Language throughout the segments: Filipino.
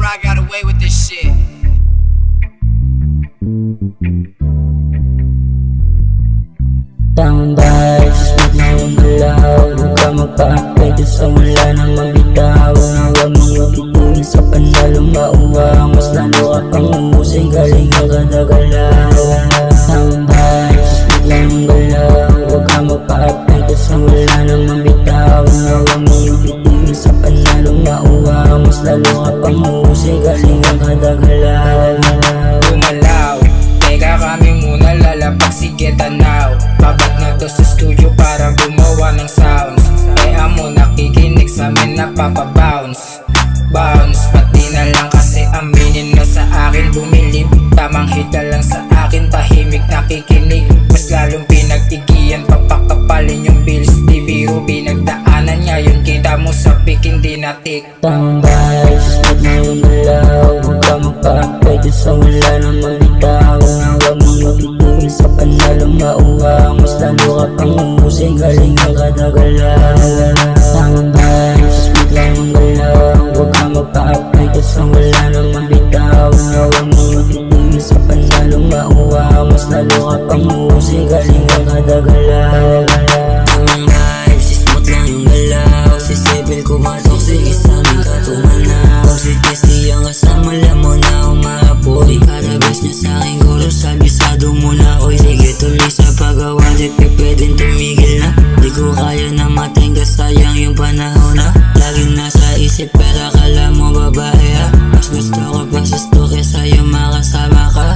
I got away with this shit. Taong dahil sa smooth na yung galaw, huwag ka magpa-apekto sa wala nang mabitaw. Huwag miyong ituloy sa panalo mauwa, mas lalo ka pang umusay, galing ang kadagalaw. Taong dahil sa smooth na yung galaw, huwag ka magpa-apekto sa wala nang mabitaw. Huwag miyong ituloy sa panalo mauwa, mas lalo ka pang umusay, galing ang kadagalaw. Gumalaw, teka kami muna lalapag, sige tanaw. Babad na to sa studio para gumawa ng sounds. Kaya mo nakikinig sa amin napapabounce. Bounce, pati na lang kasi aminin mo sa akin bumilib. Tamang hita lang sa akin, tahimik nakikinig. Mas lalong pinag-igiyan, papakapalin yung bills. Di biro, pinagdaanan ngayon kita mo sa pick, hindi natik. Taong dahil sa smooth na yung galaw, huwag ka magpa-apekto sa wala nang mabitaw. Huwag miyong ituloy sa panalo mauwa, mas lalo ka pang umusay, galing ang kadagalaw. Taong dahil sa smooth na yung galaw, huwag ka magpa-apekto sa wala nang mabitaw. Huwag miyong ituloy sa panalo mauwa, mas lalo ka pang umusay, galing ang kadagalaw. Taong dahil sa smooth lang yung galaw, si Sibil ko matoksik, isa aming katumanaw. Si Testy ang kasama, alam mo na umaapoy. Karabas niya sa'king guro, sabisado mo na. Oy, sige tuloy sa paggawa, di pwedeng tumigil na. Di ko kaya na matingga, sayang yung panahon na. Laging nasa isip, pero akala mo babae ha. Mas gusto ko pa sa stoke, sa'yo makasama ka.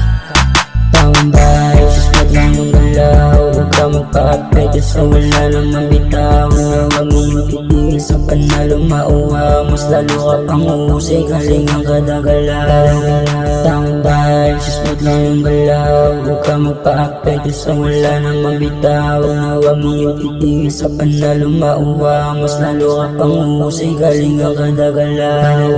Taong dahil sa smooth lang yung galaw, huwag ka magpa-apekto sa wala nang mabitaw. Huwag miyong titigil sa panalo mauwa, mas lalo ka pang umusay, galing ang kadagalaw. Taong dahil sa smooth lang yung galaw, huwag ka magpa-apekto sa wala nang mabitaw. Huwag miyong titigil sa panalo mauwa, mas lalo ka pang umusay, galing ang kadagalaw.